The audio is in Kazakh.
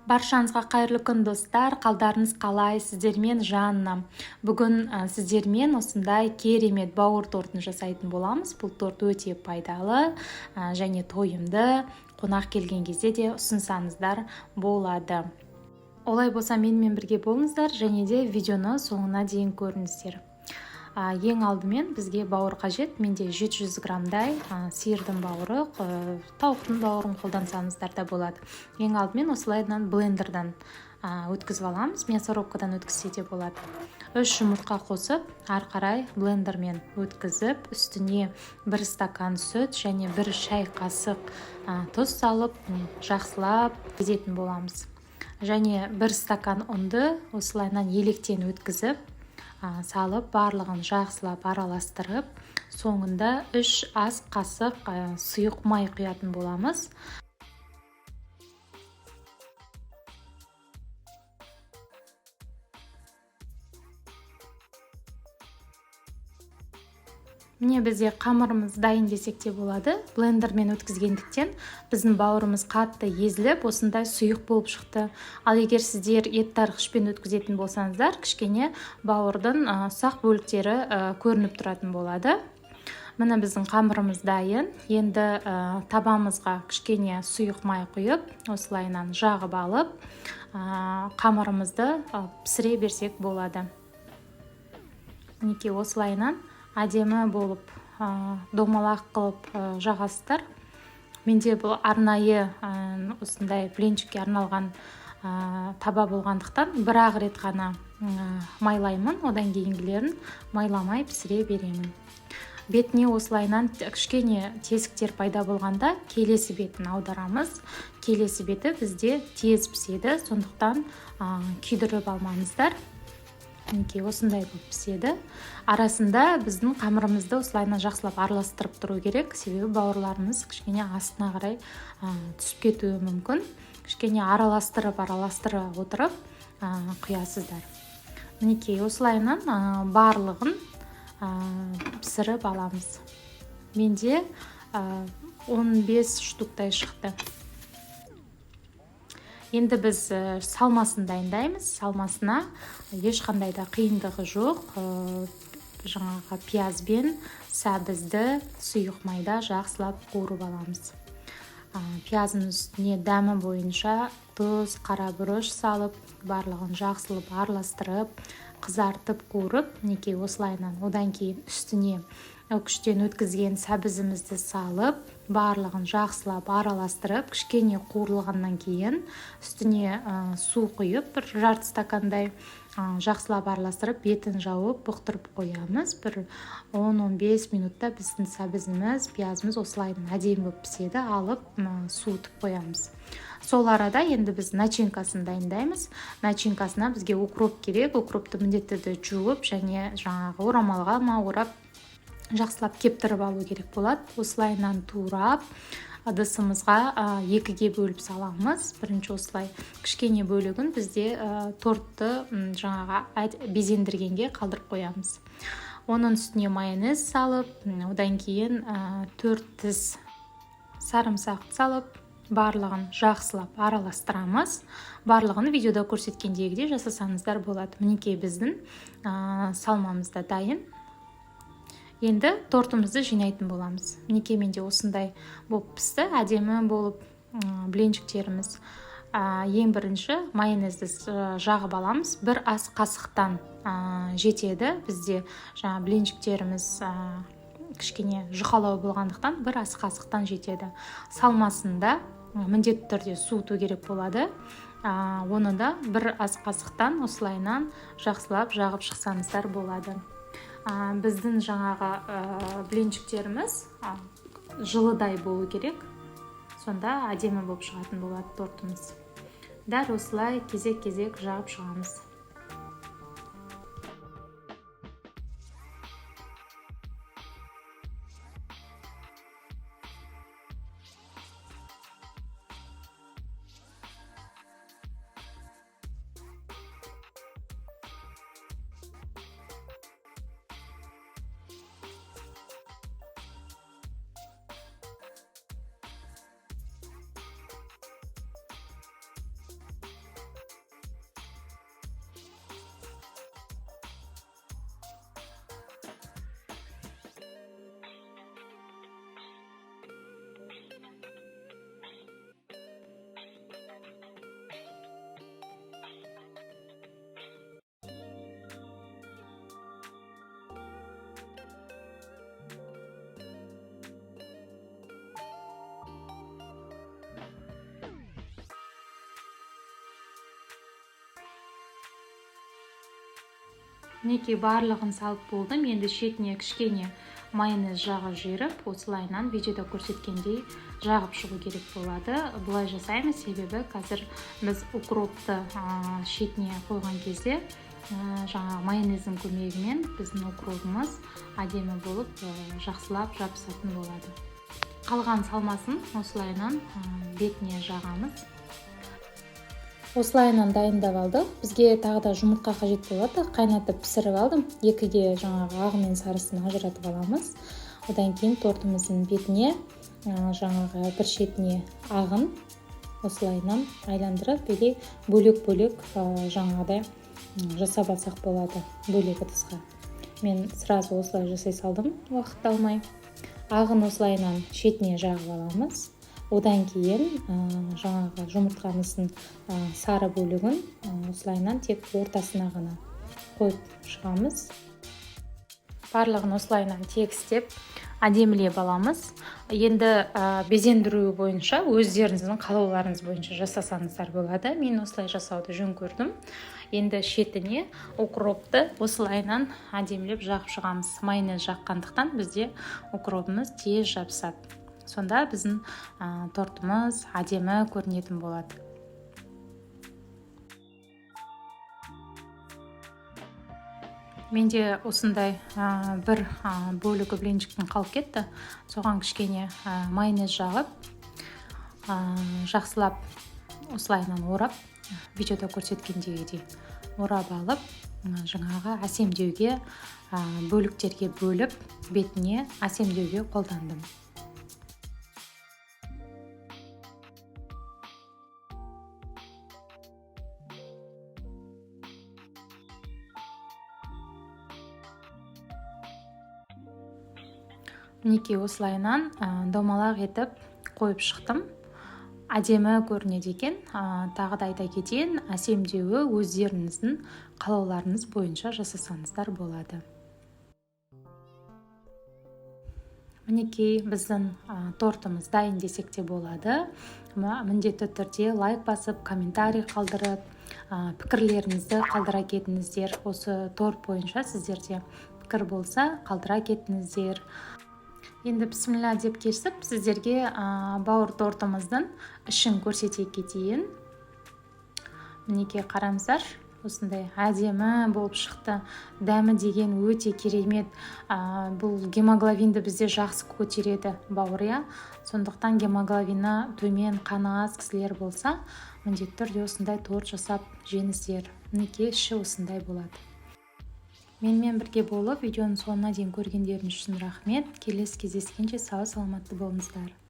Баршаңызға қайырлы күн достар, қалдарыңыз қалай, сіздермен Жанна. Бүгін сіздермен осындай керемет бауыр тортын жасайтын боламыз. Бұл торт өте пайдалы және тойымды, қонақ келген кезде де ұсынсаңыздар болады. Олай болса менімен бірге болыңыздар және де видеоны соңына дейін көріңіздер. Ең алдымен бізге бауыр қажет. Менде 700 граммдай сиырдың бауыры, тауықтың бауырын қолдансаңыздар да болады. Ең алдымен осылайдан блендердан өткізіп аламыз. Мясорубкадан өткізсе де болады. 3 жұмыртқа қосып, ары қарай блендермен өткізіп, үстіне 1 стакан сүт және 1 шай қасық тұз салып, жақсылап езетін боламыз. Және 1 стакан ұнды осылайдан електен өткізіп, салып, барлығын жақсылап араластырып, соңында 3 ас қасық сұйық май құятын боламыз. Міне бізде қамырымыз дайын десек те болады. Блендермен өткізгендіктен біздің бауырымыз қатты езіліп, осындай сұйық болып шықты. Ал егер сіздер ет тарқышпен өткізетін болсаңыздар, кішкене бауырдың ұсақ бөліктері көрініп тұратын болады. Міне біздің қамырымыз дайын. Енді табамызға кішкене сұйық май құйып, осылайынан жағып алып, қамырымызды пісіре берсек болады. Мінекей осылайынан әдемі болып домалақ қылып жағасыздар. Менде бұл арнайы осындай блинчикке арналған таба болғандықтан бір-ақ рет қана майлаймын, одан кейінгілерін майламай пісіре беремін. Бетіне осылайынан кішкене тесіктер пайда болғанда келесі бетін аударамыз. Келесі беті бізде тез піседі, сондықтан күйдіріп алмаңыздар. Мінекей осындай болып піседі. Арасында біздің қамырымызды осылайынан жақсылап араластырып тұру керек, себебі бауырларымыз кішкене астына қарай түсіп кетуі мүмкін. Кішкене араластырып отырып құясыздар. Мінекей осылайынан барлығын пісіріп аламыз. Менде 15 штуктай шықты. Енді біз салмасын дайындаймыз. Салмасына ешқандай да қиындығы жоқ. Жаңағы пиязбен сәбізді сұйық майда жақсылап қуырып аламыз. Пиязың үстіне дәмі бойынша тұз, қара бұрыш салып, барлығын жақсылап араластырып, қызартып қуырып, мінекей осылайынан одан кейін үстіне күштен өткізген сәбізімізді салып, барлығын жақсылап араластырып, кішкене қуырылғаннан кейін үстіне су құйып, бір жарты стакандай жақсылап араластырып, бетін жауып, бұқтырып қоямыз. Бір 10-15 минутта біздің сәбізіміз, пиязымыз осылайдан әдемі болып піседі, алып суытып қоямыз. Сол арада енді біз начинкасын дайындаймыз. Начинкасына бізге укроп керек. Укропты міндетті түрде жуып және жаңағы орамалға орап жақсылап кептіріп алу керек болады. Осылайынан турап ыдысымызға 2-ге бөліп саламыз. Бірінші осылай кішкене бөлігін бізде тортты жаңағы безендіргенге қалдырып қоямыз. Оның үстіне майонез салып, одан кейін 4 тіс сарымсақ салып, барлығын жақсылап араластырамыз. Барлығын видеода көрсеткендегідей жасасаңыздар болады. Мінекей біздің салмамыз да дайын. Енді тортымызды жинайтын боламыз. Мінекей менде осындай болып пісті, әдемі болып блинчиктеріміз. Ең бірінші майонезді жағып аламыз. 1 ас қасықтан жетеді. Бізде блинчиктеріміз кішкене жұқалау болғандықтан 1 ас қасықтан жетеді. Салмасында міндетті түрде суыту керек болады. Оны да 1 ас қасықтан осылайынан жақсылап жағып шықсаңыздар болады. Біздің жаңағы блинчиктеріміз жылыдай болу керек. Сонда әдемі болып шығатын болады тортымыз. Дәл осылай кезек-кезек жағып шығамыз. Мінекей барлығын салып болдым. Енді шетіне кішкене майонез жағып жіберіп, осылайынан видеода көрсеткендей жағып шығу керек болады. Бұлай жасаймыз, себебі қазір біз укропты шетіне қойған кезде жаңағы майонездің көмегімен біздің укробымыз әдемі болып жақсылап жабысатын болады. Қалған салмасын осылайынан бетіне жағамыз. Осылайынан дайындап алдық. Бізге тағы да жұмыртқа қажет болады. Қайнатып пісіріп алдым. Екіге жаңағы ағы мен сарысын ажыратып аламыз. Одан кейін тортымыздың бетіне жаңағы бір шетіне ағын осылайынан айландырып, или бөлек-бөлек жаңағыдай жасап алсақ болады, бөлек ыдысқа. Мен сразу осылай жасай салдым, уақыт алмай. Ағын осылайынан шетіне жағып аламыз. Одан кейін жаңағы жұмыртқамыздың сары бөлігін осылайынан тек ортасына ғана қойып шығамыз. Барлығын осылайынан тегістеп әдемілеп аламыз. Енді безендіру бойынша өздеріңіздің қалауларыңыз бойынша жасасаңыздар болады. Мен осылай жасауды жөн көрдім. Енді шетіне укропты осылайынан әдемілеп жағып шығамыз. Майонез жаққандықтан бізде укропымыз тез жабысады. Сонда біздің тортымыз әдемі көрінетін болады. Менде осындай бір бөлігі блинчиктің қалып кетті. Соған кішкене майонез жағып, жақсылап осылайынан орап, видеода көрсеткендегідей орап алып, жаңағы әсемдеуге, бөліктерге бөліп, бетіне әсемдеуге қолдандым. Мінекей осылайынан домалақ етіп қойып шықтым. Әдемі көрінеді екен. Тағы да айта кетейін, әсемдеуі өздеріңіздің қалауларыңыз бойынша жасасаңыздар болады. Мінекей біздің тортымыз дайын десек те болады. Міндетті түрде лайк басып, комментарий қалдырып, пікірлеріңізді қалдыра кетіңіздер. Осы торт бойынша сіздерде пікір болса, қалдыра кетіңіздер. Енді бісміллә деп кесіп, сіздерге бауыр тортымыздың ішін көрсете кетейін. Мінекей қараңыздар, осындай әдемі болып шықты. Дәмі деген өте керемет. Бұл гемоглобинді бізде жақсы көтереді бауыр, иә. Сондықтан гемоглобині төмен, қаны аз кісілер болса, міндетті түрде осындай торт жасап жеңіздер. Мінекей іші осындай болады. Менімен бірге болып, видеоның соңына дейін көргендеріңіз үшін рахмет. Келесі кездескенше сау саламатты болыңыздар.